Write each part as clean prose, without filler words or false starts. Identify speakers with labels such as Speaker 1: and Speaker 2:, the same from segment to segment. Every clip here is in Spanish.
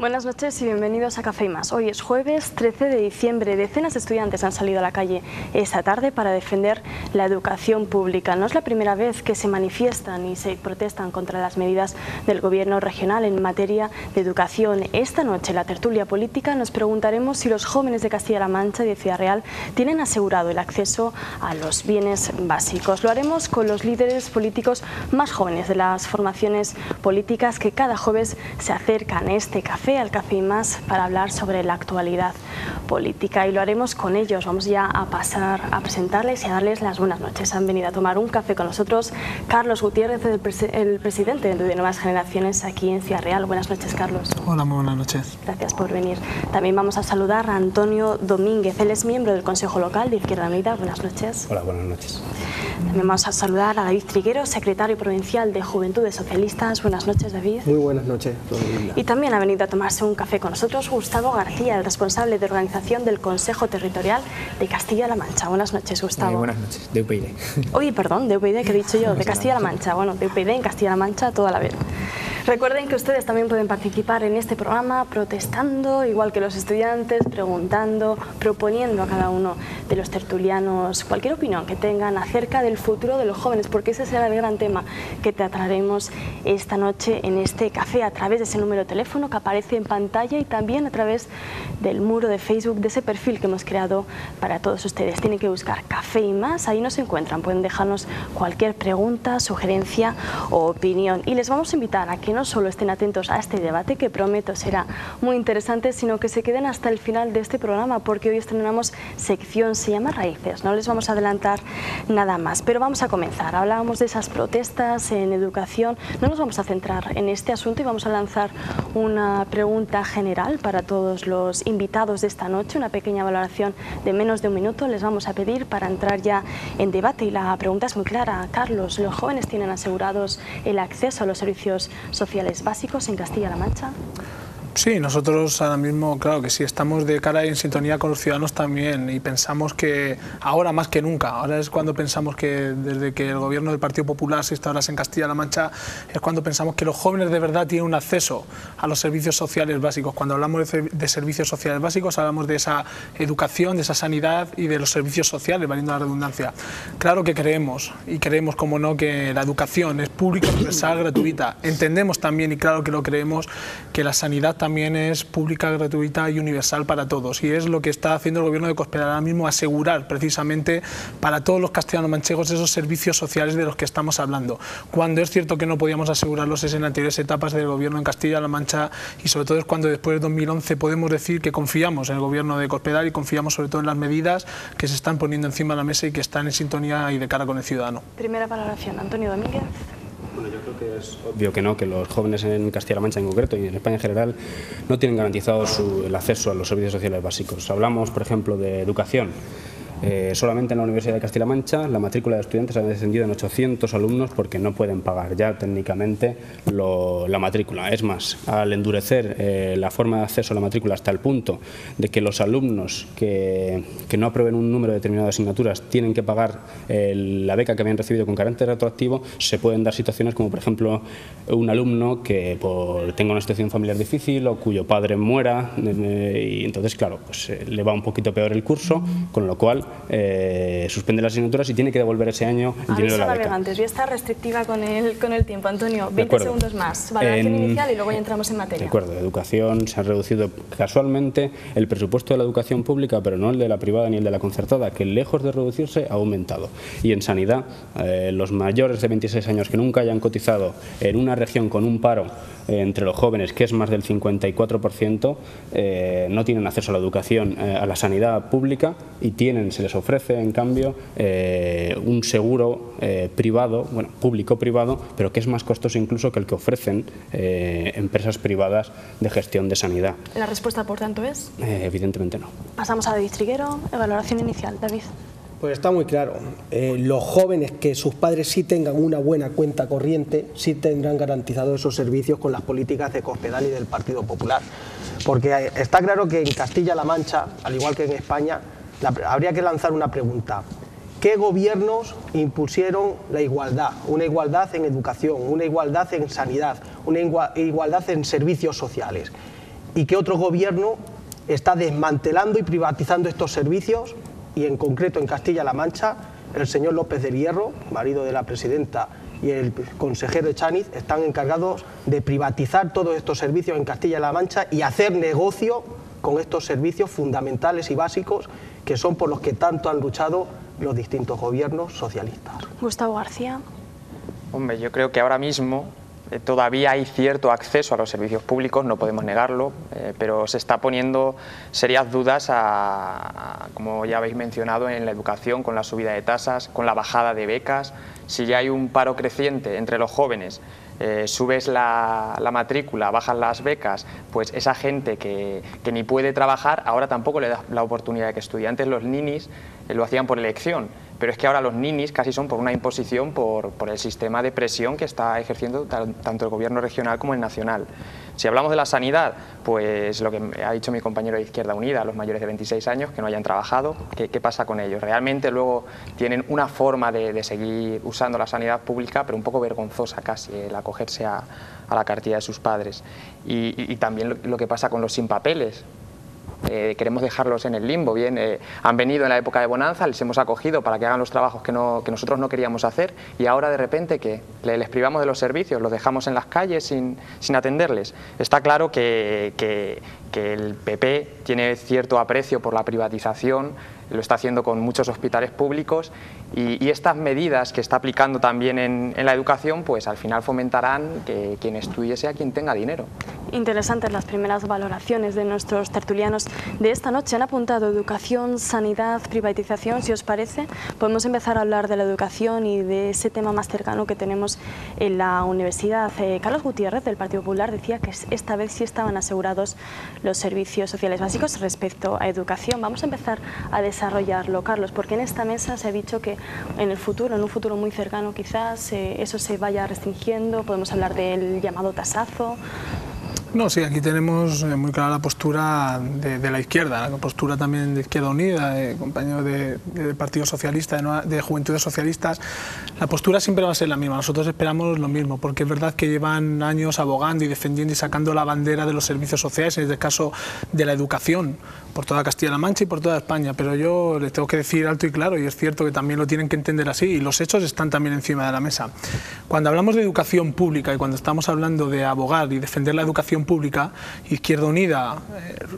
Speaker 1: Buenas noches y bienvenidos a Café y Más. Hoy es jueves 13 de diciembre. Decenas de estudiantes han salido a la calle esta tarde para defender la educación pública. No es la primera vez que se manifiestan y se protestan contra las medidas del gobierno regional en materia de educación. Esta noche en la tertulia política nos preguntaremos si los jóvenes de Castilla-La Mancha y de Ciudad Real tienen asegurado el acceso a los bienes básicos. Lo haremos con los líderes políticos más jóvenes de las formaciones políticas que cada jueves se acercan a este café, al Café y Más, para hablar sobre la actualidad política, y lo haremos con ellos. Vamos ya a pasar a presentarles y a darles las buenas noches. Han venido a tomar un café con nosotros Carlos Gutiérrez, el presidente de Nuevas Generaciones aquí en Ciudad Real. Buenas noches, Carlos.
Speaker 2: Hola, muy buenas noches.
Speaker 1: Gracias por venir. También vamos a saludar a Antonio Domínguez, él es miembro del Consejo Local de Izquierda Unida. Buenas noches.
Speaker 3: Hola, buenas noches.
Speaker 1: También vamos a saludar a David Triguero, secretario provincial de Juventudes Socialistas. Buenas noches, David.
Speaker 4: Muy buenas noches.
Speaker 1: Y también ha venido a tomarse un café con nosotros Gustavo García, el responsable de organización del Consejo Territorial de Castilla-La Mancha. Buenas noches, Gustavo.
Speaker 3: Buenas noches, de UPyD.
Speaker 1: Oye, perdón, de UPyD, que he dicho yo, de Castilla-La Mancha. Bueno, de UPyD en Castilla-La Mancha toda la vez. Recuerden que ustedes también pueden participar en este programa protestando, igual que los estudiantes, preguntando, proponiendo a cada uno de los tertulianos cualquier opinión que tengan acerca del futuro de los jóvenes, porque ese será el gran tema que trataremos esta noche en este café, a través de ese número de teléfono que aparece en pantalla y también a través del muro de Facebook, de ese perfil que hemos creado para todos ustedes. Tienen que buscar Café y Más, ahí nos encuentran, pueden dejarnos cualquier pregunta, sugerencia o opinión, y les vamos a invitar a que no solo estén atentos a este debate, que prometo será muy interesante, sino que se queden hasta el final de este programa, porque hoy estrenamos sección, se llama Raíces. No les vamos a adelantar nada más, pero vamos a comenzar. Hablábamos de esas protestas en educación, no nos vamos a centrar en este asunto y vamos a lanzar una pregunta general para todos los invitados de esta noche, una pequeña valoración de menos de un minuto les vamos a pedir para entrar ya en debate, y la pregunta es muy clara. Carlos, ¿los jóvenes tienen asegurados el acceso a los servicios sociales básicos en Castilla-La Mancha?
Speaker 2: Sí, nosotros ahora mismo, claro que sí, estamos de cara y en sintonía con los ciudadanos también, y pensamos que ahora más que nunca, ahora es cuando pensamos que desde que el gobierno del Partido Popular se instaura en Castilla-La Mancha, es cuando pensamos que los jóvenes de verdad tienen un acceso a los servicios sociales básicos. Cuando hablamos de servicios sociales básicos hablamos de esa educación, de esa sanidad y de los servicios sociales, valiendo la redundancia. Claro que creemos, y creemos como no, que la educación es pública, universal, gratuita. Entendemos también, y claro que lo creemos, que la sanidad también es pública, gratuita y universal para todos, y es lo que está haciendo el gobierno de Cospedal ahora mismo, asegurar precisamente para todos los castellano-manchegos esos servicios sociales de los que estamos hablando. Cuando es cierto que no podíamos asegurarlos es en anteriores etapas del gobierno en Castilla-La Mancha, y sobre todo es cuando después de 2011 podemos decir que confiamos en el gobierno de Cospedal y confiamos sobre todo en las medidas que se están poniendo encima de la mesa y que están en sintonía y de cara con el ciudadano.
Speaker 1: Primera valoración, Antonio Domínguez.
Speaker 3: Bueno, yo creo que es obvio que no, que los jóvenes en Castilla-La Mancha en concreto y en España en general no tienen garantizado el acceso a los servicios sociales básicos. Hablamos, por ejemplo, de educación. Solamente en la Universidad de Castilla-La Mancha la matrícula de estudiantes ha descendido en 800 alumnos porque no pueden pagar ya técnicamente la matrícula. Es más, al endurecer la forma de acceso a la matrícula hasta el punto de que los alumnos que no aprueben un número determinado de asignaturas tienen que pagar la beca que habían recibido con carácter retroactivo, se pueden dar situaciones como, por ejemplo, un alumno que tenga una situación familiar difícil o cuyo padre muera, y entonces, claro, pues le va un poquito peor el curso, con lo cual suspende las asignaturas y tiene que devolver ese año el dinero de la beca.
Speaker 1: Voy a estar restrictiva con el tiempo, Antonio. 20 segundos más. Valoración inicial y luego ya entramos en materia.
Speaker 3: De acuerdo, educación, se ha reducido casualmente el presupuesto de la educación pública, pero no el de la privada ni el de la concertada, que lejos de reducirse ha aumentado. Y en sanidad, los mayores de 26 años que nunca hayan cotizado en una región con un paro entre los jóvenes, que es más del 54%, no tienen acceso a la educación, a la sanidad pública, y se les ofrece en cambio un seguro privado, bueno, público-privado, pero que es más costoso incluso que el que ofrecen empresas privadas de gestión de sanidad.
Speaker 1: ¿La respuesta, por tanto, es?
Speaker 3: Evidentemente no.
Speaker 1: Pasamos a David Triguero, valoración inicial. David.
Speaker 4: Pues está muy claro, los jóvenes que sus padres sí tengan una buena cuenta corriente, sí tendrán garantizados esos servicios con las políticas de Cospedal y del Partido Popular. Porque está claro que en Castilla-La Mancha, al igual que en España, habría que lanzar una pregunta. ¿Qué gobiernos impusieron la igualdad? Una igualdad en educación, una igualdad en sanidad, una igualdad en servicios sociales. y qué otro gobierno está desmantelando y privatizando estos servicios, y en concreto en Castilla-La Mancha el señor López del Hierro, marido de la presidenta, y el consejero Echaniz están encargados de privatizar todos estos servicios en Castilla-La Mancha y hacer negocio con estos servicios fundamentales y básicos que son por los que tanto han luchado los distintos gobiernos socialistas.
Speaker 1: Gustavo García.
Speaker 5: Hombre, yo creo que ahora mismo todavía hay cierto acceso a los servicios públicos, no podemos negarlo, pero se está poniendo serias dudas, como ya habéis mencionado, en la educación, con la subida de tasas, con la bajada de becas. Si ya hay un paro creciente entre los jóvenes, subes la matrícula, bajas las becas, pues esa gente que ni puede trabajar, ahora tampoco le da la oportunidad de que estudie. Antes los ninis lo hacían por elección, pero es que ahora los ninis casi son por una imposición por el sistema de presión que está ejerciendo tanto el gobierno regional como el nacional. Si hablamos de la sanidad, pues lo que ha dicho mi compañero de Izquierda Unida, los mayores de 26 años que no hayan trabajado, ¿qué pasa con ellos? Realmente luego tienen una forma de seguir usando la sanidad pública, pero un poco vergonzosa casi, el acogerse a la cartilla de sus padres. Y también lo que pasa con los sin papeles. Queremos dejarlos en el limbo. Bien, han venido en la época de bonanza, les hemos acogido para que hagan los trabajos que nosotros no queríamos hacer, y ahora de repente que les privamos de los servicios, los dejamos en las calles sin atenderles. Está claro que el PP tiene cierto aprecio por la privatización, lo está haciendo con muchos hospitales públicos, y estas medidas que está aplicando también en la educación, pues al final fomentarán que quien estudie sea quien tenga dinero.
Speaker 1: Interesantes las primeras valoraciones de nuestros tertulianos de esta noche. Han apuntado educación, sanidad, privatización. Si os parece, podemos empezar a hablar de la educación y de ese tema más cercano que tenemos en la universidad. Carlos Gutiérrez, del Partido Popular, decía que esta vez sí estaban asegurados los servicios sociales básicos respecto a educación. Vamos a empezar a desarrollarlo, Carlos, porque en esta mesa se ha dicho que en el futuro, en un futuro muy cercano quizás, eso se vaya restringiendo. Podemos hablar del llamado tasazo.
Speaker 2: No, sí, aquí tenemos muy clara la postura de la izquierda, la postura también de Izquierda Unida, compañeros del Partido Socialista, de Juventudes Socialistas. La postura siempre va a ser la misma, nosotros esperamos lo mismo, porque es verdad que llevan años abogando y defendiendo y sacando la bandera de los servicios sociales, en este caso de la educación, por toda Castilla-La Mancha y por toda España, pero yo les tengo que decir alto y claro, y es cierto que también lo tienen que entender así, y los hechos están también encima de la mesa. Cuando hablamos de educación pública y cuando estamos hablando de abogar y defender la educación pública, Izquierda Unida,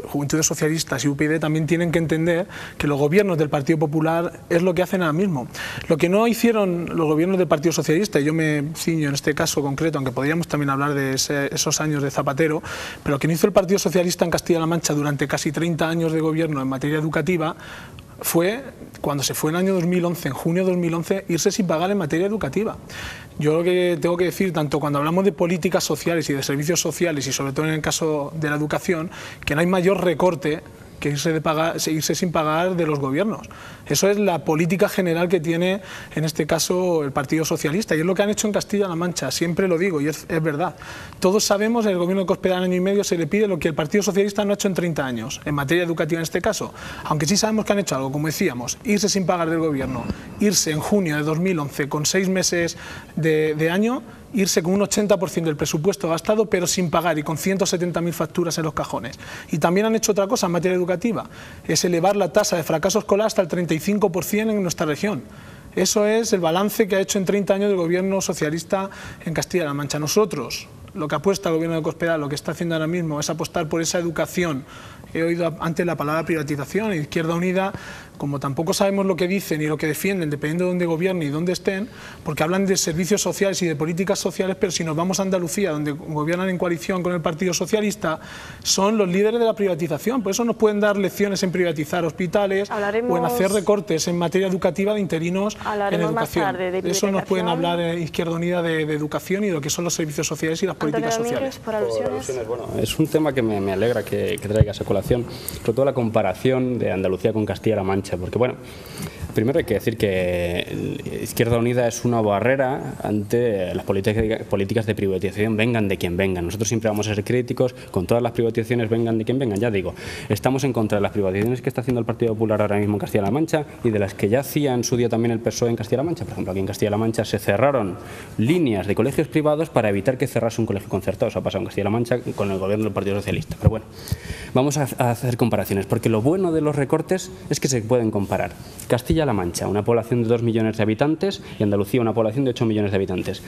Speaker 2: Juventudes Socialistas y UPyD también tienen que entender que los gobiernos del Partido Popular es lo que hacen ahora mismo. Lo que no hicieron los gobiernos del Partido Socialista, y yo me ciño en este caso concreto, aunque podríamos también hablar de esos años de Zapatero, pero lo que no hizo el Partido Socialista en Castilla-La Mancha durante casi 30 años de gobierno en materia educativa fue, cuando se fue en el año 2011, en junio de 2011, irse sin pagar en materia educativa. Yo lo que tengo que decir, tanto cuando hablamos de políticas sociales y de servicios sociales, y sobre todo en el caso de la educación, que no hay mayor recorte que irse sin pagar de los gobiernos. Eso es la política general que tiene, en este caso, el Partido Socialista, y es lo que han hecho en Castilla-La Mancha, siempre lo digo, y es verdad. Todos sabemos, en el gobierno de Cospedal año y medio se le pide lo que el Partido Socialista no ha hecho en 30 años, en materia educativa en este caso, aunque sí sabemos que han hecho algo, como decíamos, irse sin pagar del gobierno, irse en junio de 2011 con 6 meses de año, irse con un 80% del presupuesto gastado, pero sin pagar y con 170.000 facturas en los cajones. Y también han hecho otra cosa en materia educativa, es elevar la tasa de fracaso escolar hasta el 35% en nuestra región. Eso es el balance que ha hecho en 30 años el gobierno socialista en Castilla-La Mancha. Nosotros, lo que apuesta el gobierno de Cospedal, lo que está haciendo ahora mismo es apostar por esa educación. He oído antes la palabra privatización, y Izquierda Unida, como tampoco sabemos lo que dicen y lo que defienden, dependiendo de dónde gobiernen y dónde estén, porque hablan de servicios sociales y de políticas sociales, pero si nos vamos a Andalucía, donde gobiernan en coalición con el Partido Socialista, son los líderes de la privatización. Por eso nos pueden dar lecciones en privatizar hospitales o en hacer recortes en materia educativa de interinos en educación.
Speaker 1: Más tarde de
Speaker 2: eso nos pueden hablar Izquierda Unida de educación y de lo que son los servicios sociales y las políticas sociales.
Speaker 1: Por alusiones.
Speaker 3: Bueno, es un tema que me alegra que traigas a colación, sobre todo la comparación de Andalucía con Castilla-La Mancha, porque bueno, Primero hay que decir que Izquierda Unida es una barrera ante las políticas de privatización, vengan de quien vengan. Nosotros siempre vamos a ser críticos con todas las privatizaciones, vengan de quien vengan. Ya digo, estamos en contra de las privatizaciones que está haciendo el Partido Popular ahora mismo en Castilla-La Mancha y de las que ya hacía en su día también el PSOE en Castilla-La Mancha. Por ejemplo, aquí en Castilla-La Mancha se cerraron líneas de colegios privados para evitar que cerrase un colegio concertado. Eso ha pasado en Castilla-La Mancha con el gobierno del Partido Socialista. Pero bueno, vamos a hacer comparaciones, porque lo bueno de los recortes es que se pueden comparar. Castilla-La Mancha, una población de 2 millones de habitantes, y Andalucía, una población de 8 millones de habitantes.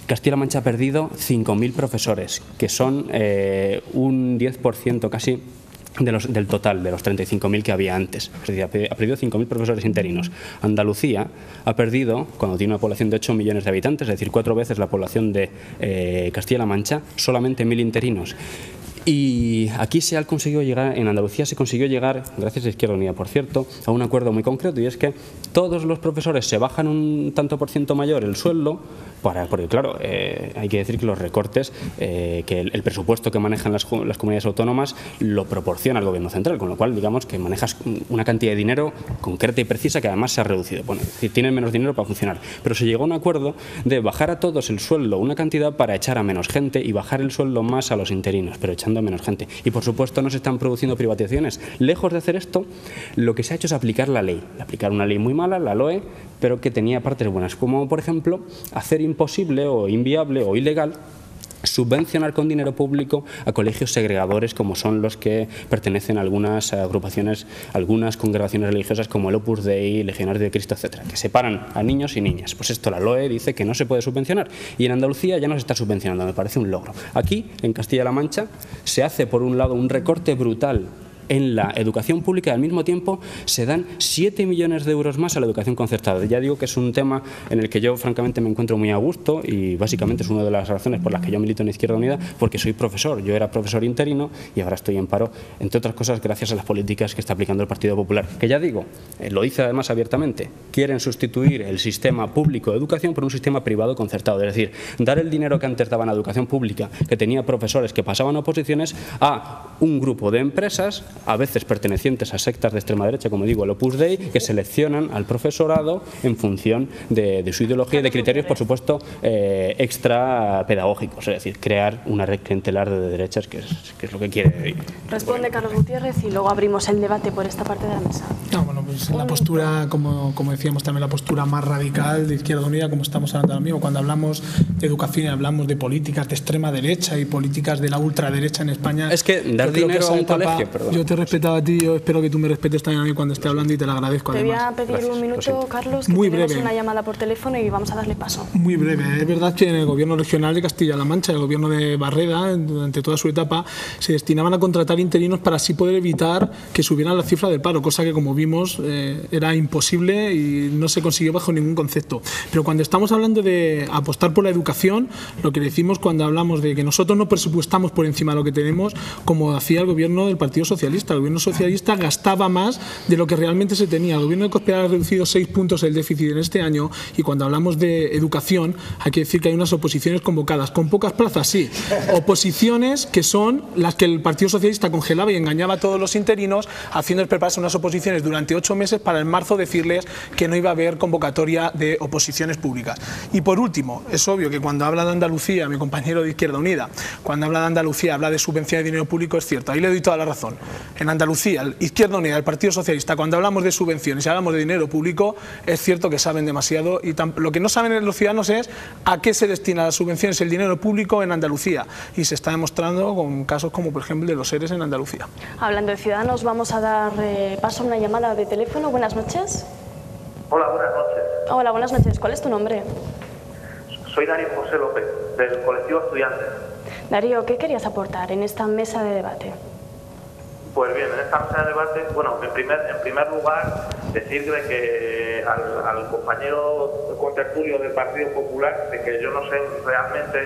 Speaker 3: Castilla-La Mancha ha perdido 5.000 profesores, que son un 10% casi del total, de los 35.000 que había antes. Es decir, ha perdido 5.000 profesores interinos. Andalucía ha perdido, cuando tiene una población de 8 millones de habitantes, es decir, 4 veces la población de Castilla-La Mancha, solamente 1.000 interinos. Y aquí se ha conseguido llegar, en Andalucía se consiguió llegar, gracias a Izquierda Unida, por cierto, a un acuerdo muy concreto, y es que todos los profesores se bajan un tanto por ciento mayor el sueldo, porque claro, hay que decir que los recortes, que el presupuesto que manejan las comunidades autónomas lo proporciona el gobierno central, con lo cual digamos que manejas una cantidad de dinero concreta y precisa que además se ha reducido. Bueno, es decir, tienen menos dinero para funcionar, pero se llegó a un acuerdo de bajar a todos el sueldo una cantidad para echar a menos gente y bajar el sueldo más a los interinos, pero echando a menos gente. Y por supuesto no se están produciendo privatizaciones. Lejos de hacer esto, lo que se ha hecho es aplicar la ley. Aplicar una ley muy mala, la LOE, pero que tenía partes buenas, como por ejemplo hacer imposible o inviable o ilegal subvencionar con dinero público a colegios segregadores como son los que pertenecen a algunas agrupaciones, algunas congregaciones religiosas como el Opus Dei, Legionarios de Cristo, etcétera, que separan a niños y niñas. Pues esto la LOE dice que no se puede subvencionar, y en Andalucía ya no se está subvencionando, me parece un logro. Aquí, en Castilla-La Mancha, se hace por un lado un recorte brutal en la educación pública y al mismo tiempo se dan 7 millones de euros más a la educación concertada. Ya digo que es un tema en el que yo francamente me encuentro muy a gusto, y básicamente es una de las razones por las que yo milito en Izquierda Unida, porque soy profesor. Yo era profesor interino y ahora estoy en paro, entre otras cosas gracias a las políticas que está aplicando el Partido Popular, que ya digo, lo dice además abiertamente, quieren sustituir el sistema público de educación por un sistema privado concertado, es decir, dar el dinero que antes daban a educación pública, que tenía profesores que pasaban oposiciones, a un grupo de empresas, a veces pertenecientes a sectas de extrema derecha, como digo, el Opus Dei, que seleccionan al profesorado en función de su ideología y de criterios, por supuesto, extra pedagógicos, es decir, crear una red clientelar de derechas, que es lo que quiere.
Speaker 1: Responde Carlos Gutiérrez y luego abrimos el debate por esta parte de la mesa.
Speaker 2: No, bueno, pues la postura, como decíamos también, la postura más radical de Izquierda Unida, como estamos hablando ahora mismo, cuando hablamos de educación y hablamos de políticas de extrema derecha y políticas de la ultraderecha en España.
Speaker 3: Es que dar dinero a un colegio, perdón.
Speaker 2: Yo te he respetado a ti, yo espero que tú me respetes también a mí cuando esté hablando, y te lo agradezco.
Speaker 1: Te
Speaker 2: además.
Speaker 1: voy a pedir un minuto,
Speaker 3: Gracias,
Speaker 1: Carlos, que
Speaker 2: Muy
Speaker 1: tenemos
Speaker 2: breve.
Speaker 1: una llamada por teléfono y vamos a darle paso.
Speaker 2: Muy breve. Es verdad que en el gobierno regional de Castilla-La Mancha, el gobierno de Barreda, durante toda su etapa, se destinaban a contratar interinos para así poder evitar que subieran la cifra del paro, cosa que, como vimos, era imposible y no se consiguió bajo ningún concepto. Pero cuando estamos hablando de apostar por la educación, lo que decimos cuando hablamos de que nosotros no presupuestamos por encima de lo que tenemos, como hacía el gobierno del Partido Socialista. El gobierno socialista gastaba más de lo que realmente se tenía. El gobierno de Cospedal ha reducido 6 puntos el déficit en este año, y cuando hablamos de educación hay que decir que hay unas oposiciones convocadas, con pocas plazas, sí, oposiciones que son las que el Partido Socialista congelaba y engañaba a todos los interinos, haciéndoles prepararse unas oposiciones durante 8 meses para en marzo decirles que no iba a haber convocatoria de oposiciones públicas. Y por último, es obvio que cuando habla de Andalucía, mi compañero de Izquierda Unida, cuando habla de Andalucía, habla de subvenciones de dinero público, es cierto, ahí le doy toda la razón. En Andalucía, Izquierda Unida, el Partido Socialista, cuando hablamos de subvenciones y hablamos de dinero público, es cierto que saben demasiado, y lo que no saben los ciudadanos es a qué se destina las subvenciones, el dinero público en Andalucía, y se está demostrando con casos como por ejemplo de los ERES en Andalucía.
Speaker 1: Hablando de ciudadanos, vamos a dar paso a una llamada de teléfono. Buenas noches.
Speaker 6: Hola, buenas noches.
Speaker 1: Hola, buenas noches. ¿Cuál es tu nombre?
Speaker 6: Soy Darío José López, del colectivo Estudiantes.
Speaker 1: Darío, ¿qué querías aportar en esta mesa de debate?
Speaker 6: Pues bien, en esta mesa de debate, bueno, en primer lugar, decirle que al compañero contertulio del Partido Popular, de que yo no sé realmente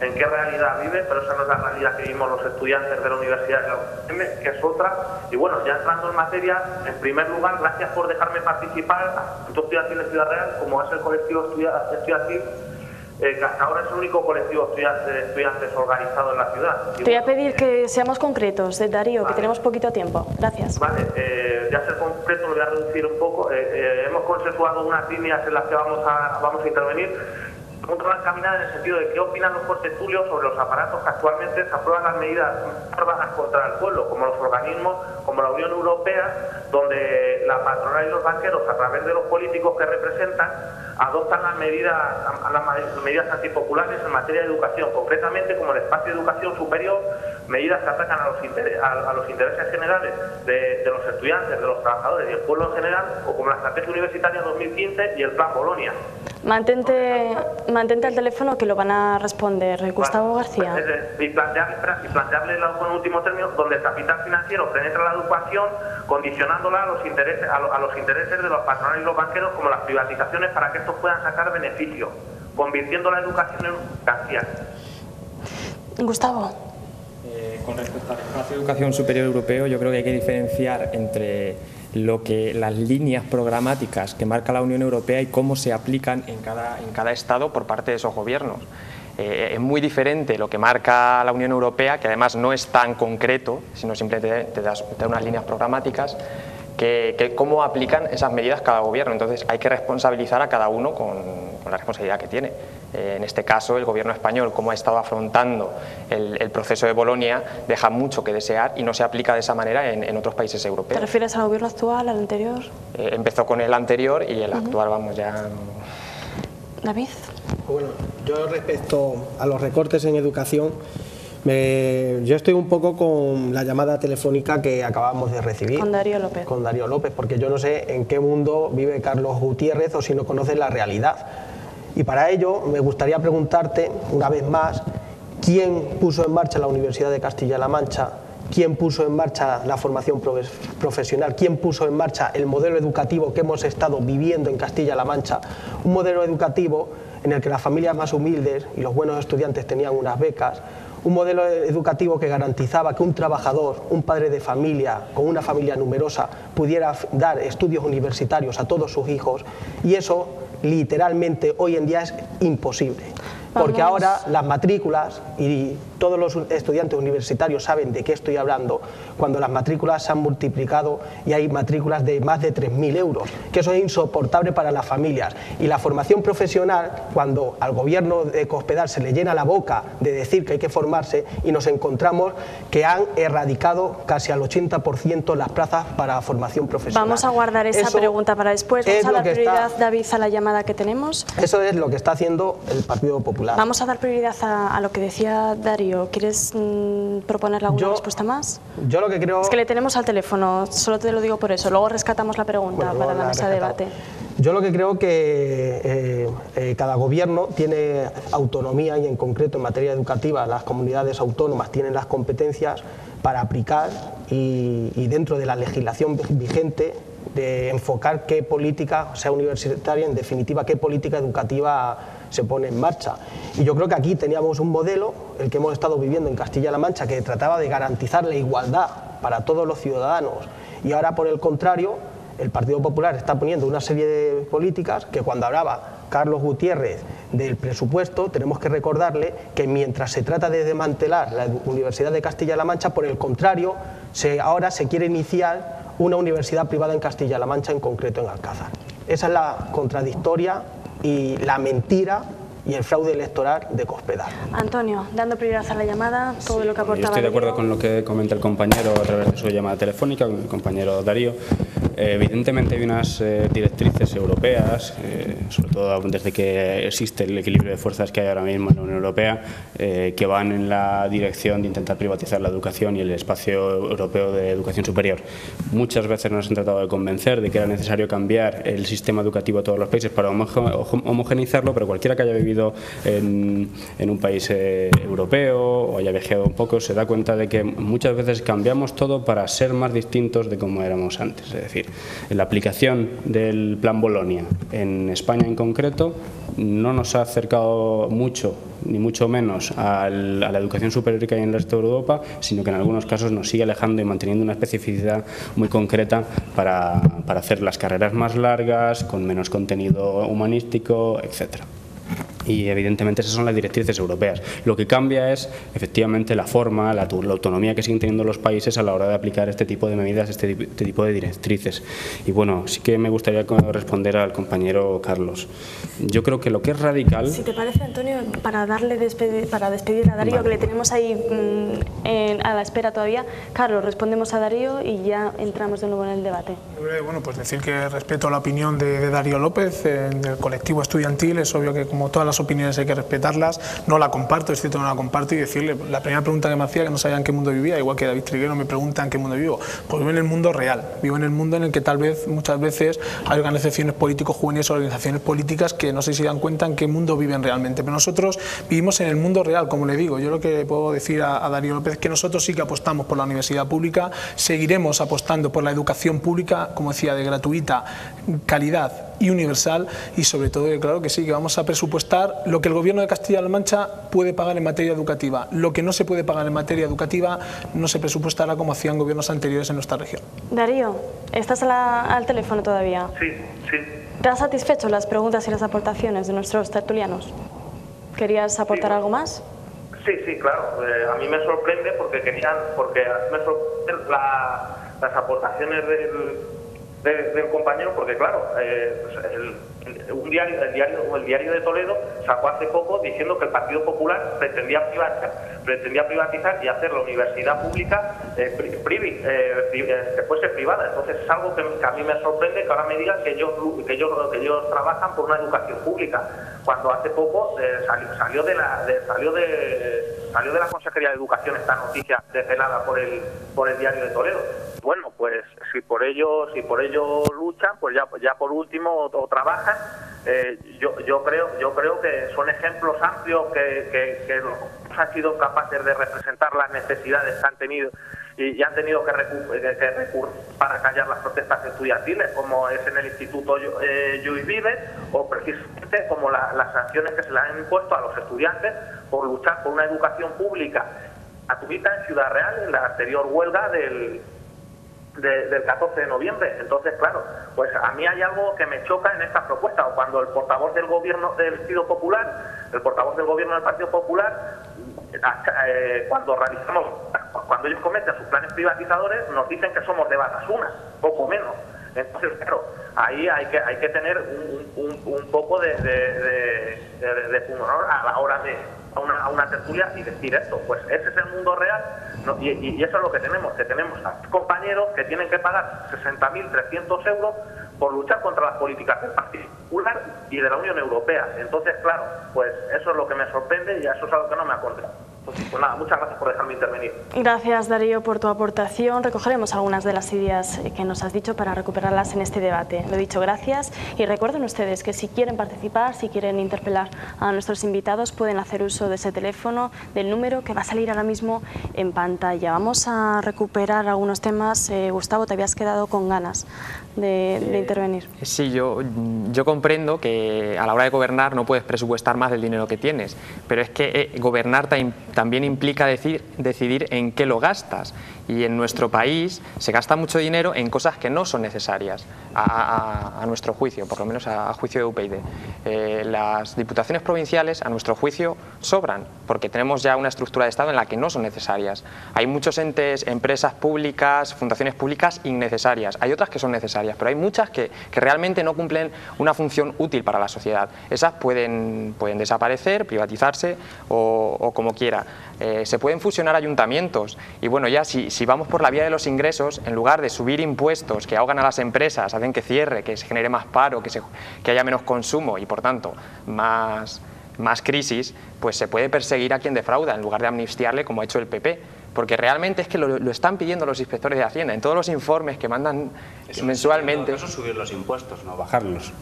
Speaker 6: en qué realidad vive, pero esa no es la realidad que vivimos los estudiantes de la Universidad de la UCM, que es otra. Y bueno, ya entrando en materia, en primer lugar, gracias por dejarme participar en tu estudiantil de Ciudad Real, como es el colectivo estudiantil. que hasta ahora es el único colectivo de estudiantes organizado en la ciudad.
Speaker 1: Te voy a pedir que seamos concretos, Darío, que tenemos poquito tiempo. Gracias.
Speaker 6: Vale, ya ser concreto lo voy a reducir un poco. Hemos consensuado unas líneas en las que vamos a intervenir. Vamos a caminar en el sentido de qué opinan los contertulios sobre los aparatos que actualmente se aprueban las medidas bárbaras contra el pueblo, como los organismos, como la Unión Europea, donde la patronal y los banqueros, a través de los políticos que representan, adoptan las medidas antipopulares en materia de educación, concretamente como el espacio de educación superior, medidas que atacan a los intereses generales de los estudiantes, de los trabajadores y el pueblo en general, o como la Estrategia Universitaria 2015 y el Plan Bolonia.
Speaker 1: Mantente al teléfono que lo van a responder. Gustavo García.
Speaker 6: Y plantearle un último término donde el capital financiero penetra la educación condicionándola a los intereses de los patronales y los banqueros, como las privatizaciones, para que estos puedan sacar beneficio, convirtiendo la educación en mercancía.
Speaker 1: Gustavo.
Speaker 7: Con respecto al espacio de educación superior europeo, yo creo que hay que diferenciar entre las líneas programáticas que marca la Unión Europea y cómo se aplican en cada
Speaker 5: Estado por parte de esos gobiernos. Es muy diferente lo que marca la Unión Europea, que además no es tan concreto, sino simplemente te da unas líneas programáticas, que cómo aplican esas medidas cada gobierno. Entonces hay que responsabilizar a cada uno con la responsabilidad que tiene. En este caso, el gobierno español, como ha estado afrontando el proceso de Bolonia, deja mucho que desear y no se aplica de esa manera en otros países europeos.
Speaker 1: ¿Te refieres al gobierno actual, al anterior?
Speaker 5: Empezó con el anterior y el actual, vamos, ya...
Speaker 1: David.
Speaker 4: Bueno, yo respecto a los recortes en educación, yo estoy un poco con la llamada telefónica que acabamos de recibir.
Speaker 1: Con Darío López. Con
Speaker 4: Darío López, porque yo no sé en qué mundo vive Carlos Gutiérrez o si no conoce la realidad. Y para ello me gustaría preguntarte, una vez más, ¿quién puso en marcha la Universidad de Castilla-La Mancha? ¿Quién puso en marcha la formación profesional? ¿Quién puso en marcha el modelo educativo que hemos estado viviendo en Castilla-La Mancha? Un modelo educativo en el que las familias más humildes y los buenos estudiantes tenían unas becas, un modelo educativo que garantizaba que un trabajador, un padre de familia, con una familia numerosa, pudiera dar estudios universitarios a todos sus hijos, y eso literalmente hoy en día es imposible. Porque ahora las matrículas, y todos los estudiantes universitarios saben de qué estoy hablando, cuando las matrículas se han multiplicado y hay matrículas de más de 3.000 euros, que eso es insoportable para las familias. Y la formación profesional, cuando al gobierno de Cospedal se le llena la boca de decir que hay que formarse, y nos encontramos que han erradicado casi al 80% las plazas para formación profesional.
Speaker 1: Vamos a guardar esa pregunta para después. Vamos a dar prioridad, David, a la llamada que tenemos.
Speaker 4: Eso es lo que está haciendo el Partido Popular.
Speaker 1: Vamos a dar prioridad a lo que decía Darío. ¿Quieres proponerle alguna respuesta más?
Speaker 4: Yo lo que creo...
Speaker 1: Es que le tenemos al teléfono, solo te lo digo por eso. Luego rescatamos la pregunta para la mesa de debate.
Speaker 4: Yo lo que creo que cada gobierno tiene autonomía, y en concreto en materia educativa las comunidades autónomas tienen las competencias para aplicar y dentro de la legislación vigente de enfocar qué política, sea universitaria, en definitiva qué política educativa se pone en marcha. Y yo creo que aquí teníamos un modelo, el que hemos estado viviendo en Castilla-La Mancha, que trataba de garantizar la igualdad para todos los ciudadanos, y ahora, por el contrario, el Partido Popular está poniendo una serie de políticas que, cuando hablaba Carlos Gutiérrez del presupuesto, tenemos que recordarle que mientras se trata de desmantelar la Universidad de Castilla-La Mancha, por el contrario, ahora se quiere iniciar una universidad privada en Castilla-La Mancha, en concreto en Alcázar. Esa es la contradictoria y la mentira y el fraude electoral de Cospedal.
Speaker 1: Antonio, dando prioridad a la llamada, todo lo que aportaba.
Speaker 3: Yo estoy de acuerdo con lo que comenta el compañero a través de su llamada telefónica, con el compañero Darío. Evidentemente hay unas directrices europeas, sobre todo desde que existe el equilibrio de fuerzas que hay ahora mismo en la Unión Europea, que van en la dirección de intentar privatizar la educación y el espacio europeo de educación superior. Muchas veces nos han tratado de convencer de que era necesario cambiar el sistema educativo de todos los países para homogeneizarlo, pero cualquiera que haya vivido en un país europeo o haya viajado un poco se da cuenta de que muchas veces cambiamos todo para ser más distintos de como éramos antes. Es decir, en la aplicación del Plan Bolonia en España en concreto no nos ha acercado mucho, ni mucho menos a la educación superior que hay en el resto de Europa, sino que en algunos casos nos sigue alejando y manteniendo una especificidad muy concreta para hacer las carreras más largas, con menos contenido humanístico, etcétera. Y evidentemente esas son las directrices europeas. Lo que cambia es efectivamente la forma, la autonomía que siguen teniendo los países a la hora de aplicar este tipo de medidas, este tipo de directrices. Y bueno, sí que me gustaría responder al compañero Carlos. Yo creo que lo que es radical...
Speaker 1: Si te parece, Antonio, para despedir a Darío, vale, que le tenemos ahí a la espera todavía. Carlos, respondemos a Darío y ya entramos de nuevo en el debate.
Speaker 2: Bueno, pues decir que respeto la opinión de Darío López, del colectivo estudiantil. Es obvio que como todas las opiniones hay que respetarlas, no la comparto, es cierto que no la comparto, y decirle, la primera pregunta que me hacía, que no sabía en qué mundo vivía, igual que David Triguero me pregunta en qué mundo vivo, pues vivo en el mundo real, vivo en el mundo en el que tal vez, muchas veces, hay organizaciones políticos juveniles o organizaciones políticas que no sé si dan cuenta en qué mundo viven realmente, pero nosotros vivimos en el mundo real, como le digo. Yo lo que puedo decir a Darío López es que nosotros sí que apostamos por la universidad pública, seguiremos apostando por la educación pública, como decía, de gratuita, calidad y universal, y sobre todo, claro que sí, que vamos a presupuestar lo que el Gobierno de Castilla-La Mancha puede pagar en materia educativa. Lo que no se puede pagar en materia educativa no se presupuestará como hacían gobiernos anteriores en nuestra región.
Speaker 1: Darío, ¿estás al teléfono todavía?
Speaker 6: Sí, sí.
Speaker 1: ¿Te has satisfecho las preguntas y las aportaciones de nuestros tertulianos? ¿Querías aportar algo más?
Speaker 6: Sí, sí, claro. A mí me sorprende porque me sorprenden las aportaciones del compañero, porque claro, el diario de Toledo sacó hace poco diciendo que el Partido Popular pretendía privatizar y hacer la universidad pública que fuese privada. Entonces es algo que a mí me sorprende, que ahora me digan que ellos trabajan por una educación pública, cuando hace poco salió de la Consejería de Educación esta noticia desvelada por el diario de Toledo. Bueno, pues si por ello luchan, pues ya por último o trabajan. Yo creo que son ejemplos amplios que han sido capaces de representar las necesidades que han tenido y han tenido que recurrir para callar las protestas estudiantiles, como es en el Instituto Lluís Vives, o precisamente como las sanciones que se le han impuesto a los estudiantes por luchar por una educación pública gratuita en Ciudad Real en la anterior huelga del 14 de noviembre. Entonces, claro, pues a mí hay algo que me choca en esta propuesta, o cuando el portavoz del gobierno del Partido Popular, cuando ellos cometen sus planes privatizadores, nos dicen que somos de Batasuna, poco menos. Entonces, claro, ahí hay que tener un poco de honor a la hora de a una tertulia y decir esto. Pues ese es el mundo real, ¿no? Y eso es lo que tenemos a compañeros que tienen que pagar 60.300 euros por luchar contra las políticas del Partido Popular y de la Unión Europea. Entonces, claro, pues eso es lo que me sorprende y eso es algo que no me acuerdo. Pues nada, muchas gracias por dejarme intervenir.
Speaker 1: Gracias, Darío, por tu aportación. Recogeremos algunas de las ideas que nos has dicho para recuperarlas en este debate. Lo dicho, gracias. Y recuerden ustedes que si quieren participar, si quieren interpelar a nuestros invitados, pueden hacer uso de ese teléfono, del número que va a salir ahora mismo en pantalla. Vamos a recuperar algunos temas. Gustavo, te habías quedado con ganas de intervenir.
Speaker 7: Sí, yo comprendo que a la hora de gobernar no puedes presupuestar más del dinero que tienes, pero es que gobernar también implica decidir en qué lo gastas, y en nuestro país se gasta mucho dinero en cosas que no son necesarias, a nuestro juicio, por lo menos a juicio de UPyD. Las diputaciones provinciales, a nuestro juicio, sobran, porque tenemos ya una estructura de Estado en la que no son necesarias. Hay muchos entes, empresas públicas, fundaciones públicas innecesarias, hay otras que son necesarias, pero hay muchas que realmente no cumplen una función útil para la sociedad. Esas pueden desaparecer, privatizarse o como quiera. Se pueden fusionar ayuntamientos y bueno, ya si vamos por la vía de los ingresos, en lugar de subir impuestos que ahogan a las empresas, hacen que cierre, que se genere más paro, que haya menos consumo y por tanto más crisis, pues se puede perseguir a quien defrauda en lugar de amnistiarle como ha hecho el PP. Porque realmente es que lo están pidiendo los inspectores de Hacienda en todos los informes que mandan mensualmente.
Speaker 3: Eso es subir los impuestos, no bajarlos.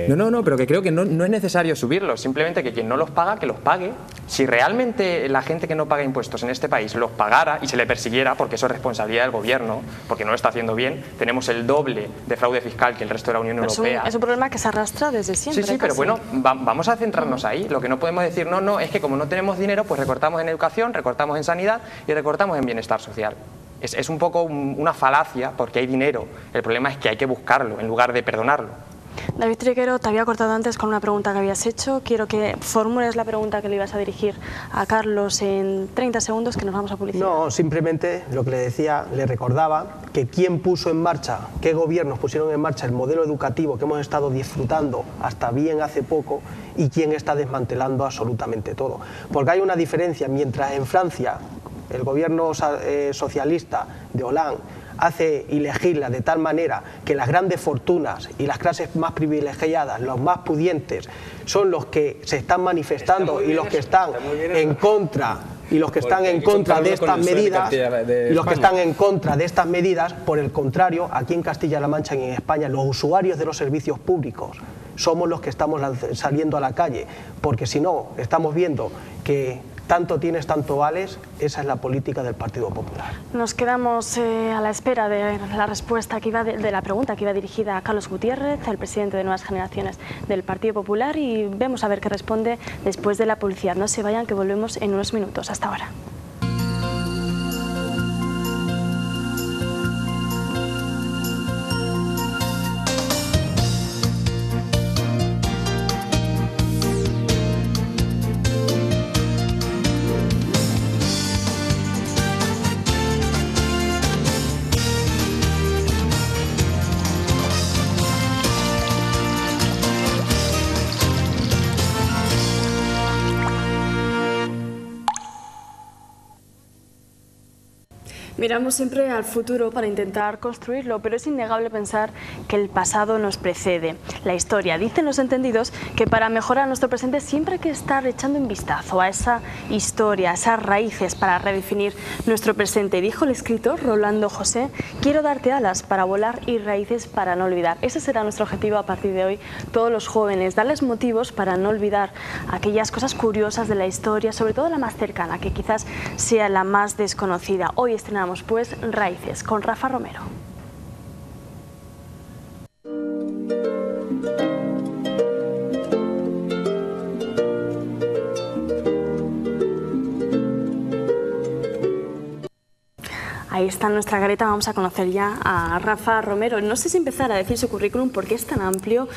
Speaker 7: No, pero que creo que no es necesario subirlos, simplemente que quien no los paga, que los pague. Si realmente la gente que no paga impuestos en este país los pagara y se le persiguiera, porque eso es responsabilidad del gobierno, porque no lo está haciendo bien, tenemos el doble de fraude fiscal que el resto de la Unión Europea.
Speaker 1: Es un problema que se arrastra desde siempre.
Speaker 7: Sí, pero bueno, vamos a centrarnos ahí. Lo que no podemos decir, no, es que como no tenemos dinero, pues recortamos en educación, recortamos en sanidad y recortamos en bienestar social. Es un poco una falacia porque hay dinero. El problema es que hay que buscarlo en lugar de perdonarlo.
Speaker 1: David Triguero, te había cortado antes con una pregunta que habías hecho. Quiero que formules la pregunta que le ibas a dirigir a Carlos en 30 segundos, que nos vamos a publicidad.
Speaker 4: No, simplemente lo que le decía, le recordaba que quién puso en marcha, qué gobiernos pusieron en marcha el modelo educativo que hemos estado disfrutando hasta bien hace poco y quién está desmantelando absolutamente todo. Porque hay una diferencia, mientras en Francia el gobierno socialista de Hollande hace y legisla de tal manera que las grandes fortunas y las clases más privilegiadas, los más pudientes, son los que se están manifestando y los que están en contra de estas medidas, y los que están en contra de estas medidas. Por el contrario, aquí en Castilla-La Mancha y en España, los usuarios de los servicios públicos somos los que estamos saliendo a la calle, porque si no, estamos viendo que tanto tienes, tanto vales. Esa es la política del Partido Popular.
Speaker 1: Nos quedamos a la espera de la respuesta que iba de la pregunta que iba dirigida a Carlos Gutiérrez, el presidente de Nuevas Generaciones del Partido Popular, y vemos a ver qué responde después de la publicidad. No se vayan, que volvemos en unos minutos. Hasta ahora. Miramos siempre al futuro para intentar construirlo, pero es innegable pensar que el pasado nos precede. La historia, dicen los entendidos, que para mejorar nuestro presente siempre hay que estar echando un vistazo a esa historia, a esas raíces para redefinir nuestro presente. Dijo el escritor Rolando José: quiero darte alas para volar y raíces para no olvidar. Ese será nuestro objetivo a partir de hoy, todos los jóvenes, darles motivos para no olvidar aquellas cosas curiosas de la historia, sobre todo la más cercana, que quizás sea la más desconocida. Hoy estrenamos pues Raíces con Rafa Romero. Ahí está nuestra careta, vamos a conocer ya a Rafa Romero. No sé si empezar a decir su currículum porque es tan amplio.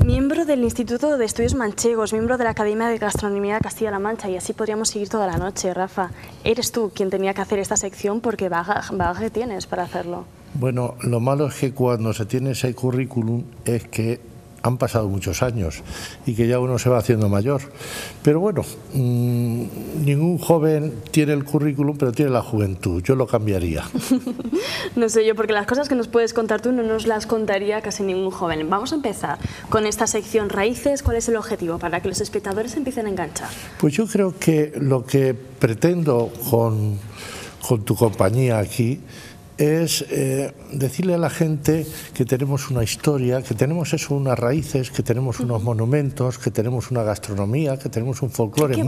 Speaker 1: Miembro del Instituto de Estudios Manchegos, miembro de la Academia de Gastronomía de Castilla-La Mancha, y así podríamos seguir toda la noche. Rafa, eres tú quien tenía que hacer esta sección porque bagaje tienes para hacerlo.
Speaker 8: Bueno, lo malo es que cuando se tiene ese currículum es que han pasado muchos años y que ya uno se va haciendo mayor. Pero bueno, ningún joven tiene el currículum, pero tiene la juventud. Yo lo cambiaría.
Speaker 1: No sé yo, porque las cosas que nos puedes contar tú no nos las contaría casi ningún joven. Vamos a empezar con esta sección Raíces. ¿Cuál es el objetivo para que los espectadores empiecen a enganchar?
Speaker 8: Pues yo creo que lo que pretendo con tu compañía aquí es decirle a la gente que tenemos una historia, que tenemos eso, unas raíces, que tenemos unos monumentos, que tenemos una gastronomía, que tenemos un folclore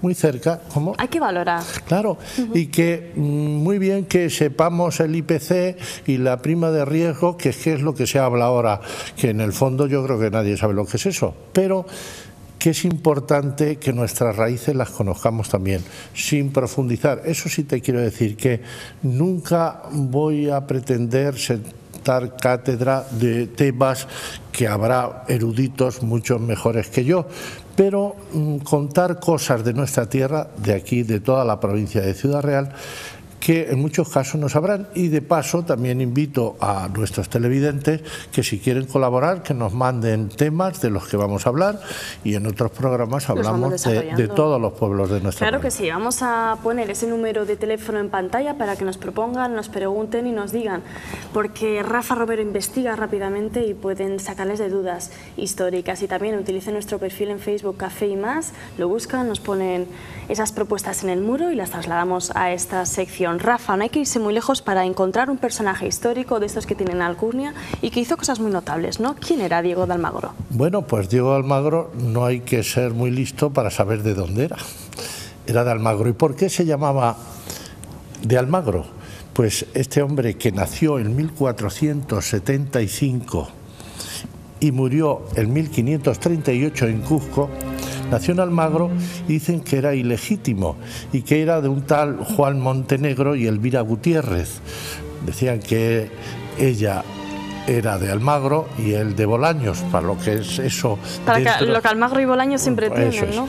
Speaker 8: muy cerca. ¿Cómo?
Speaker 1: Hay que valorar.
Speaker 8: Claro, y que muy bien que sepamos el IPC y la prima de riesgo, que es lo que se habla ahora, que en el fondo yo creo que nadie sabe lo que es eso, pero que es importante que nuestras raíces las conozcamos también, sin profundizar. Eso sí te quiero decir, que nunca voy a pretender sentar cátedra de temas, que habrá eruditos mucho mejores que yo, pero contar cosas de nuestra tierra, de aquí, de toda la provincia de Ciudad Real, que en muchos casos no sabrán. Y de paso también invito a nuestros televidentes que si quieren colaborar, que nos manden temas de los que vamos a hablar, y en otros programas hablamos de todos los pueblos de nuestra
Speaker 1: Claro que sí, vamos a poner ese número de teléfono en pantalla para que nos propongan, nos pregunten y nos digan, porque Rafa Romero investiga rápidamente y pueden sacarles de dudas históricas. Y también utilicen nuestro perfil en Facebook Café y Más, lo buscan, nos ponen esas propuestas en el muro y las trasladamos a esta sección. Rafa, no hay que irse muy lejos para encontrar un personaje histórico de estos que tienen alcurnia y que hizo cosas muy notables, ¿no? ¿Quién era Diego de Almagro?
Speaker 8: Bueno, pues Diego de Almagro no hay que ser muy listo para saber de dónde era. Era de Almagro. ¿Y por qué se llamaba de Almagro? Pues este hombre, que nació en 1475 y murió en 1538 en Cuzco, nació en Almagro, y dicen que era ilegítimo y que era de un tal Juan Montenegro y Elvira Gutiérrez. Decían que ella era de Almagro y él de Bolaños, para lo que es eso.
Speaker 1: Para lo que Almagro y Bolaños siempre tienen, ¿no?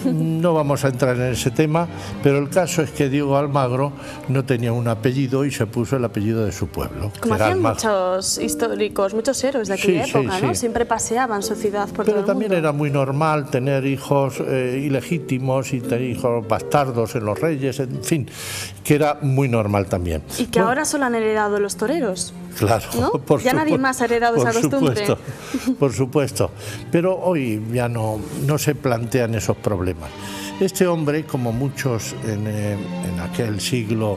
Speaker 8: No vamos a entrar en ese tema, pero el caso es que Diego Almagro no tenía un apellido y se puso el apellido de su pueblo.
Speaker 1: Como hacían muchos históricos, muchos héroes de aquella época, ¿no? Siempre paseaban su ciudad por todo el mundo.
Speaker 8: Pero también era muy normal tener hijos ilegítimos y tener hijos bastardos en los reyes, en fin, que era muy normal también.
Speaker 1: Y que ahora solo han heredado los toreros.
Speaker 8: Claro,
Speaker 1: ¿no?
Speaker 8: por
Speaker 1: ya nadie más ha heredado esa costumbre.
Speaker 8: Por supuesto, pero hoy ya no se plantean esos problemas. Este hombre, como muchos en aquel siglo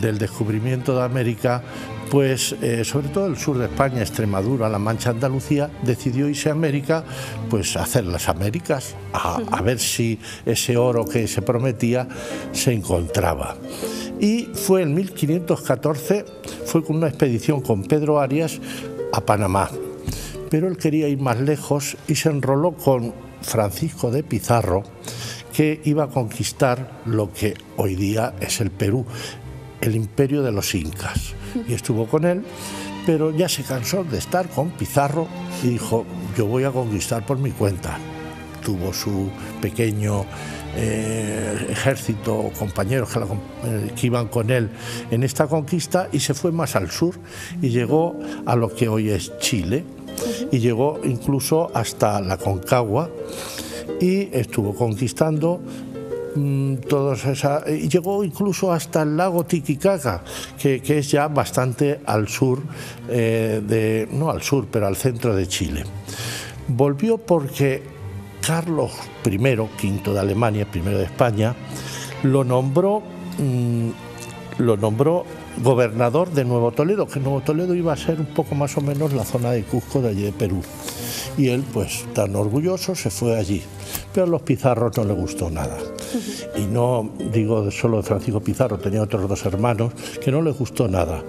Speaker 8: del descubrimiento de América, pues sobre todo el sur de España, Extremadura, La Mancha, Andalucía, decidió irse a América, pues a hacer las Américas, a ver si ese oro que se prometía se encontraba. Y fue en 1514, fue con una expedición con Pedro Arias a Panamá, pero él quería ir más lejos y se enroló con Francisco de Pizarro, que iba a conquistar lo que hoy día es el Perú, el imperio de los incas. Y estuvo con él, pero ya se cansó de estar con Pizarro y dijo, yo voy a conquistar por mi cuenta. Tuvo su pequeño ejército, compañeros que iban con él en esta conquista, y se fue más al sur y llegó a lo que hoy es Chile, y llegó incluso hasta la Concagua y estuvo conquistando y llegó incluso hasta el lago Titicaca, que es ya bastante al sur, no al sur, pero al centro de Chile. Volvió porque Carlos I, V de Alemania, I de España, lo nombró gobernador de Nuevo Toledo, que Nuevo Toledo iba a ser un poco más o menos la zona de Cusco de allí de Perú. Y él, pues tan orgulloso, se fue allí. Pero a los Pizarros no le gustó nada. Y no digo solo de Francisco Pizarro, tenía otros dos hermanos que no les gustó nada.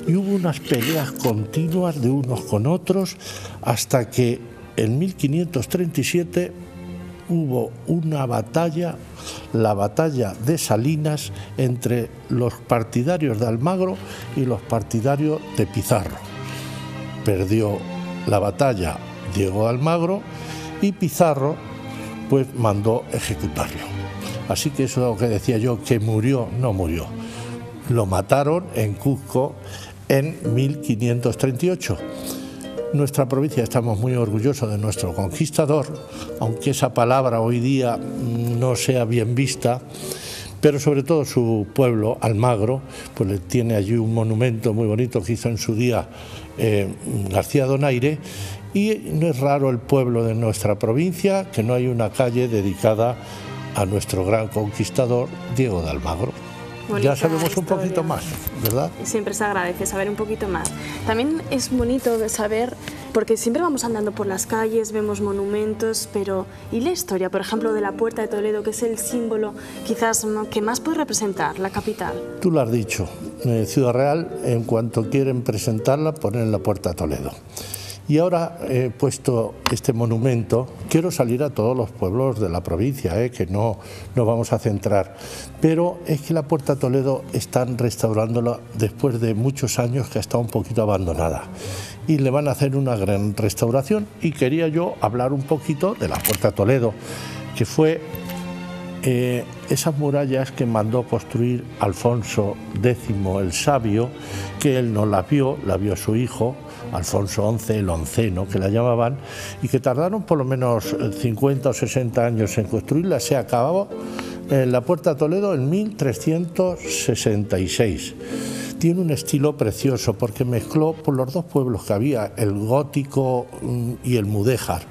Speaker 8: Y hubo unas peleas continuas de unos con otros hasta que en 1537 hubo una batalla, la batalla de Salinas, entre los partidarios de Almagro y los partidarios de Pizarro. Perdió la batalla Diego Almagro y Pizarro pues mandó ejecutarlo. Así que eso es lo que decía yo, que murió, no murió. Lo mataron en Cusco en 1538. Nuestra provincia estamos muy orgullosos de nuestro conquistador, aunque esa palabra hoy día no sea bien vista, pero sobre todo su pueblo, Almagro, pues le tiene allí un monumento muy bonito que hizo en su día García Donaire, y no es raro el pueblo de nuestra provincia que no hay una calle dedicada a nuestro gran conquistador Diego de Almagro. Bonita ya sabemos un poquito más, ¿verdad?
Speaker 1: Siempre se agradece saber un poquito más. También es bonito de saber, porque siempre vamos andando por las calles, vemos monumentos, pero ¿y la historia, por ejemplo, de la Puerta de Toledo, que es el símbolo quizás que más puede representar la capital?
Speaker 8: Tú lo has dicho, Ciudad Real, en cuanto quieren presentarla, ponen la Puerta de Toledo. Y ahora he puesto este monumento, quiero salir a todos los pueblos de la provincia, que no nos vamos a centrar, pero es que la Puerta de Toledo están restaurándola después de muchos años que ha estado un poquito abandonada y le van a hacer una gran restauración, y quería yo hablar un poquito de la Puerta de Toledo, que fue esas murallas que mandó construir Alfonso X el Sabio, que él no las vio, la vio su hijo Alfonso XI, el onceno, que la llamaban, y que tardaron por lo menos 50 o 60 años en construirla. Se acabó la Puerta de Toledo en 1366. Tiene un estilo precioso porque mezcló por los dos pueblos que había, el gótico y el mudéjar,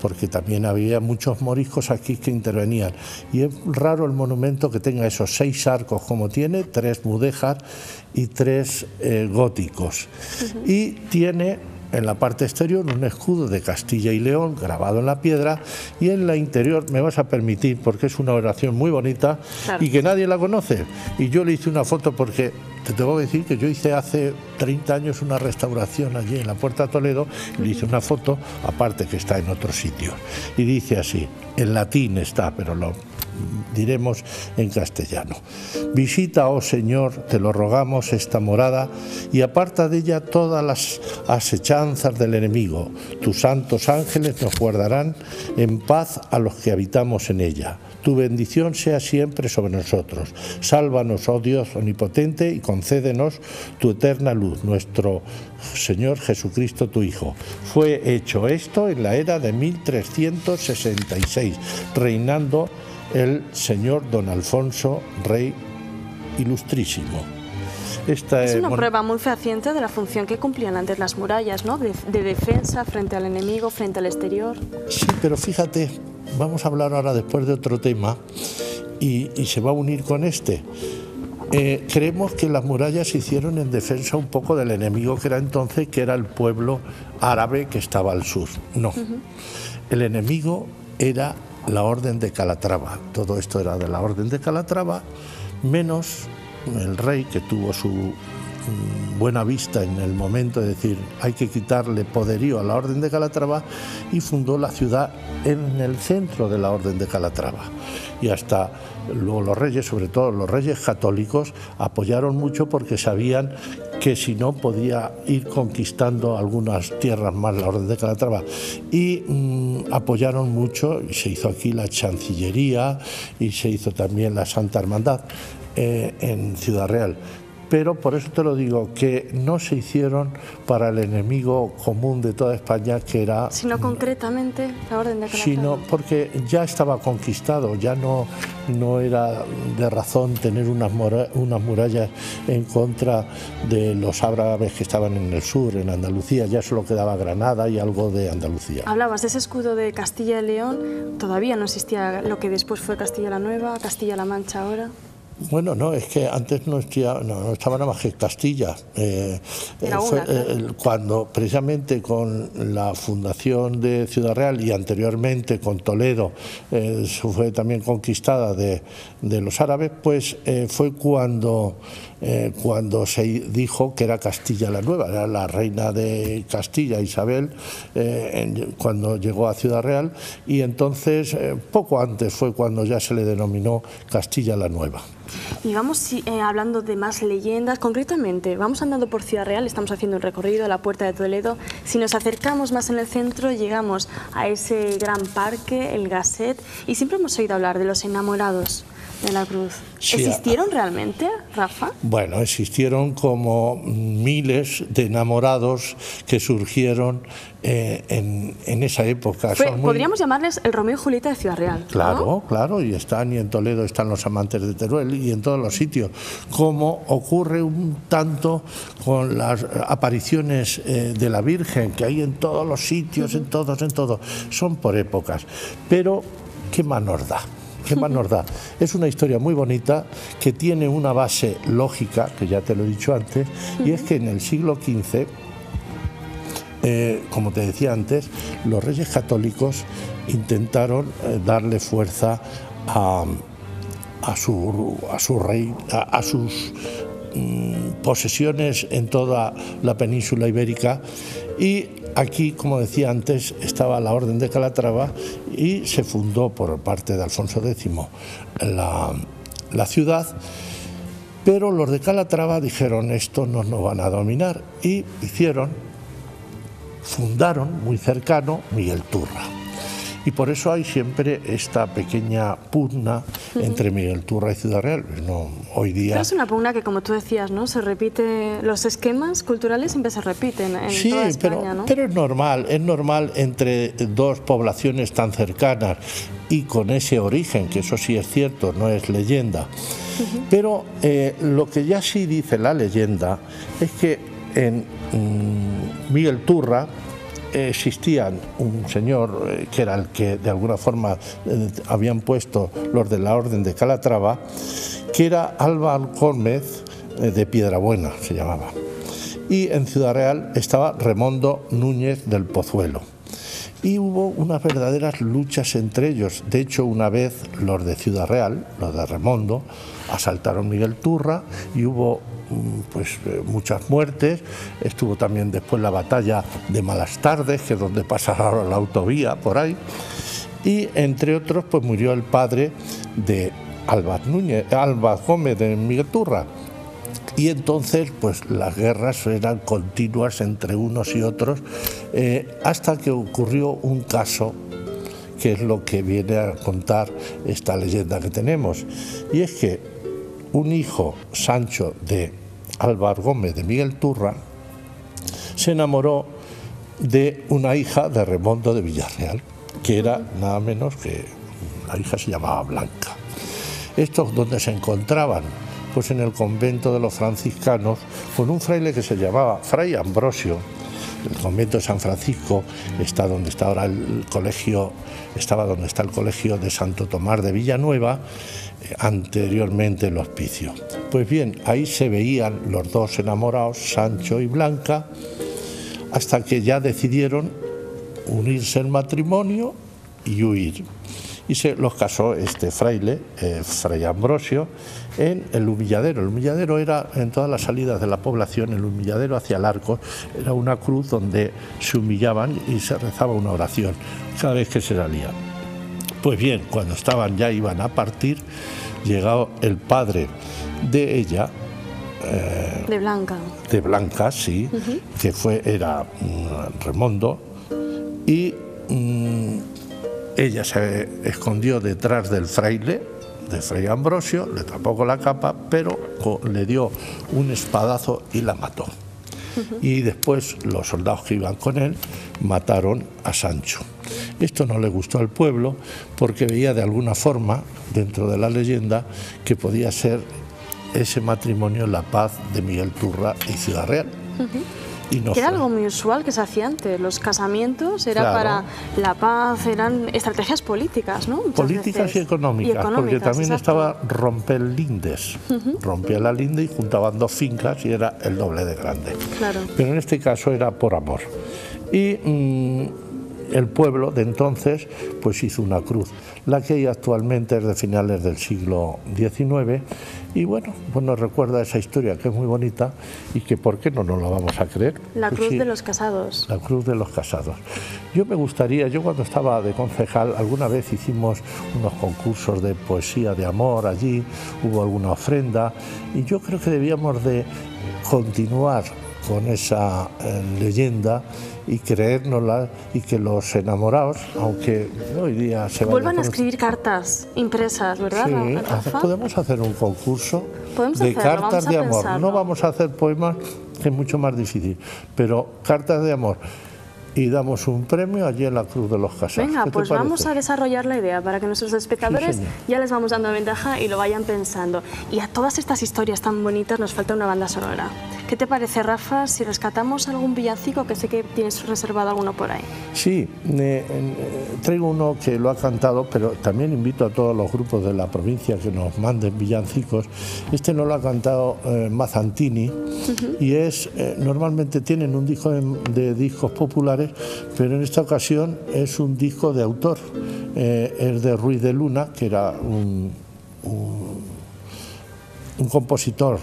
Speaker 8: porque también había muchos moriscos aquí que intervenían, y es raro el monumento que tenga esos 6 arcos como tiene, 3 mudéjar y 3 góticos. Y tiene en la parte exterior un escudo de Castilla y León grabado en la piedra, y en la interior, me vas a permitir, porque es una oración muy bonita, claro, y que nadie la conoce, y yo le hice una foto porque te tengo que decir que yo hice hace 30 años una restauración allí en la Puerta de Toledo, y le hice una foto, aparte que está en otro sitio, y dice así, en latín está, pero lo diremos en castellano. Visita, oh Señor, te lo rogamos, esta morada y aparta de ella todas las asechanzas del enemigo. Tus santos ángeles nos guardarán en paz a los que habitamos en ella. Tu bendición sea siempre sobre nosotros. Sálvanos, oh Dios omnipotente, y concédenos tu eterna luz, nuestro Señor Jesucristo, tu Hijo. Fue hecho esto en la era de 1366, reinando el señor don Alfonso, rey ilustrísimo. Esta
Speaker 1: es una prueba muy fehaciente de la función que cumplían antes las murallas, ¿no? De defensa frente al enemigo, frente al exterior.
Speaker 8: Sí, pero fíjate, vamos a hablar ahora después de otro tema y se va a unir con este. Creemos que las murallas se hicieron en defensa un poco del enemigo que era entonces, que era el pueblo árabe que estaba al sur. No, el enemigo era la Orden de Calatrava. Todo esto era de la Orden de Calatrava, menos el rey, que tuvo su buena vista en el momento de decir hay que quitarle poderío a la Orden de Calatrava, y fundó la ciudad en el centro de la Orden de Calatrava. Y hasta luego los reyes, sobre todo los reyes católicos, apoyaron mucho porque sabían que si no podía ir conquistando algunas tierras más la Orden de Calatrava, y apoyaron mucho, y se hizo aquí la Chancillería y se hizo también la Santa Hermandad en Ciudad Real. Pero por eso te lo digo, que no se hicieron para el enemigo común de toda España, que era...
Speaker 1: Sino concretamente la Orden de Calatrava.
Speaker 8: Sino porque ya estaba conquistado, ya no era de razón tener unas murallas en contra de los árabes que estaban en el sur, en Andalucía. Ya solo quedaba Granada y algo de Andalucía.
Speaker 1: Hablabas de ese escudo de Castilla y León, todavía no existía lo que después fue Castilla la Nueva, Castilla-La Mancha ahora.
Speaker 8: Bueno, no, es que antes no estaba nada más que Castilla. Cuando precisamente con la fundación de Ciudad Real y anteriormente con Toledo fue también conquistada de los árabes, pues fue cuando se dijo que era Castilla la Nueva, era la reina de Castilla, Isabel, cuando llegó a Ciudad Real, y entonces poco antes fue cuando ya se le denominó Castilla la Nueva.
Speaker 1: Y vamos hablando de más leyendas, concretamente, vamos andando por Ciudad Real, estamos haciendo un recorrido a la Puerta de Toledo. Si nos acercamos más en el centro, llegamos a ese gran parque, el Gasset, y siempre hemos oído hablar de los enamorados de la Cruz. Sí, ¿existieron realmente, Rafa?
Speaker 8: Bueno, existieron como miles de enamorados que surgieron en esa época.
Speaker 1: Podríamos llamarles el Romeo y Julieta de Ciudad Real.
Speaker 8: Claro,
Speaker 1: ¿no?
Speaker 8: Claro, y en Toledo están los amantes de Teruel y en todos los sitios. Como ocurre un tanto con las apariciones de la Virgen, que hay en todos los sitios, en todos. Son por épocas. Pero, ¿qué más nos da? ¿Qué más nos da? Es una historia muy bonita que tiene una base lógica, que ya te lo he dicho antes, y es que en el siglo XV, como te decía antes, los reyes católicos intentaron darle fuerza a su rey, a sus posesiones en toda la península ibérica, y aquí, como decía antes, estaba la Orden de Calatrava y se fundó por parte de Alfonso X la ciudad, pero los de Calatrava dijeron esto no nos van a dominar y fundaron muy cercano Miguel Turra. Y por eso hay siempre esta pequeña pugna entre Miguel Turra y Ciudad Real. No, hoy día...
Speaker 1: Pero es una pugna que, como tú decías, ¿no? Se repite, los esquemas culturales siempre se repiten en toda España, ¿no?
Speaker 8: Pero es normal entre dos poblaciones tan cercanas y con ese origen, que eso sí es cierto, no es leyenda. Pero lo que ya sí dice la leyenda es que en Miguel Turra existía un señor que era el que de alguna forma habían puesto los de la Orden de Calatrava, que era Alba Gómez de Piedrabuena, se llamaba. Y en Ciudad Real estaba Remondo Núñez del Pozuelo. Y hubo unas verdaderas luchas entre ellos. De hecho, una vez los de Ciudad Real, los de Remondo, asaltaron Miguel Turra y hubo muchas muertes. Estuvo también después la batalla de Malastardes, que es donde pasa ahora la autovía por ahí. y entre otros pues murió el padre de Álvaz Gómez de Miguel Turra. Y entonces pues las guerras eran continuas entre unos y otros, hasta que ocurrió un caso que es lo que viene a contar esta leyenda que tenemos, y es que un hijo, Sancho, de Álvaz Gómez de Miguel Turra, se enamoró de una hija de Remondo de Villarreal, que era nada menos que, la hija se llamaba Blanca. Estos donde se encontraban, pues en el convento de los franciscanos, con un fraile que se llamaba Fray Ambrosio. El convento de San Francisco está donde está ahora el colegio, estaba donde está el colegio de Santo Tomás de Villanueva, anteriormente el hospicio. Pues bien, ahí se veían los dos enamorados, Sancho y Blanca, hasta que ya decidieron unirse en matrimonio y huir. Y se los casó este fraile, Fray Ambrosio, en el humilladero. El humilladero era, en todas las salidas de la población, el humilladero hacia el arco, era una cruz donde se humillaban y se rezaba una oración cada vez que se salían. Pues bien, cuando estaban ya iban a partir, llegó el padre de ella,
Speaker 1: de Blanca.
Speaker 8: De Blanca, sí, que era Remondo, y ella se escondió detrás del fraile, de Fray Ambrosio, le tapó con la capa, pero le dio un espadazo y la mató. Y después los soldados que iban con él mataron a Sancho. Esto no le gustó al pueblo porque veía de alguna forma, dentro de la leyenda, que podía ser ese matrimonio la paz de Miguel Turra y Ciudad Real. Y no
Speaker 1: era algo muy usual que se hacía antes. Los casamientos era para la paz, eran estrategias políticas, ¿no?
Speaker 8: Políticas y económicas, porque también estaba romper lindes. Rompía la linde y juntaban dos fincas y era el doble de grande.
Speaker 1: Claro.
Speaker 8: Pero en este caso era por amor. Y el pueblo de entonces pues hizo una cruz. La que hay actualmente es de finales del siglo XIX y bueno, pues nos recuerda esa historia que es muy bonita y que ¿por qué no nos la vamos a creer?
Speaker 1: La
Speaker 8: pues
Speaker 1: cruz
Speaker 8: sí,
Speaker 1: de los casados.
Speaker 8: La cruz de los casados. Yo me gustaría, yo cuando estaba de concejal alguna vez hicimos unos concursos de poesía de amor allí, hubo alguna ofrenda y yo creo que debíamos de continuar con esa leyenda y creérnosla y que los enamorados, aunque hoy día se
Speaker 1: vuelvan a escribir cartas impresas, ¿verdad?
Speaker 8: Sí, podemos hacer un concurso
Speaker 1: de
Speaker 8: cartas de amor. No vamos a hacer poemas, que es mucho más difícil, pero cartas de amor. Y damos un premio allí en la Cruz de los Casados.
Speaker 1: Venga, pues vamos a desarrollar la idea para que nuestros espectadores ya les vamos dando ventaja y lo vayan pensando. Y a todas estas historias tan bonitas nos falta una banda sonora. ¿Qué te parece, Rafa, si rescatamos algún villancico, que sé que tienes reservado alguno por ahí?
Speaker 8: Sí, traigo uno que lo ha cantado, pero también invito a todos los grupos de la provincia que nos manden villancicos. Este no lo ha cantado Mazzantini y es, normalmente tienen un disco de discos populares, pero en esta ocasión es un disco de autor, es de Ruiz de Luna, que era un compositor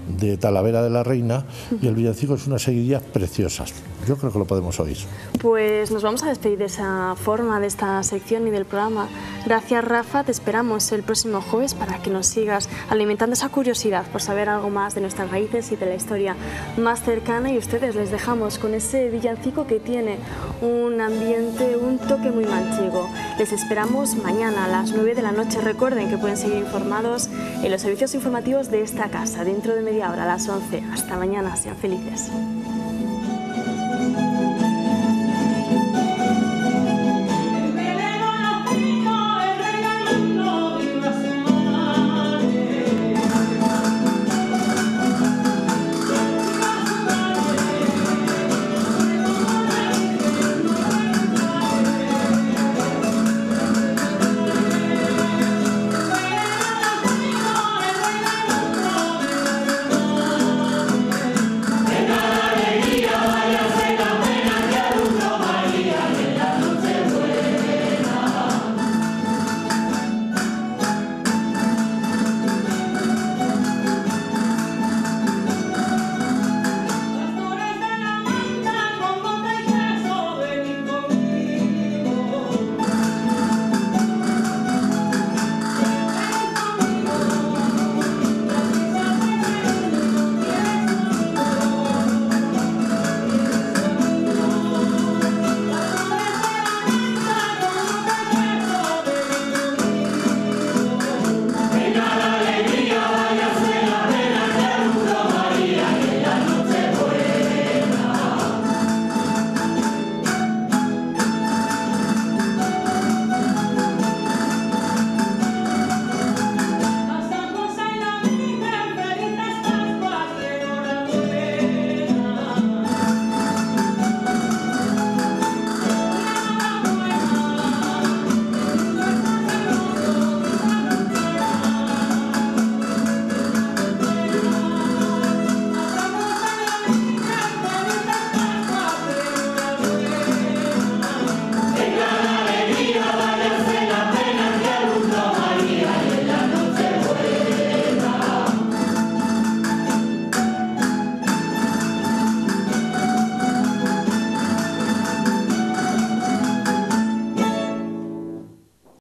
Speaker 8: de Talavera de la Reina, y el villancico es unas seguidillas preciosas. Yo creo que lo podemos oír.
Speaker 1: Pues nos vamos a despedir de esa forma de esta sección y del programa. Gracias, Rafa, te esperamos el próximo jueves para que nos sigas alimentando esa curiosidad por saber algo más de nuestras raíces y de la historia más cercana, y ustedes les dejamos con ese villancico que tiene un ambiente, un toque muy manchego. Les esperamos mañana a las 9 de la noche. Recuerden que pueden seguir informados en los servicios informativos de esta casa dentro de media hora, a las 11. Hasta mañana, sean felices.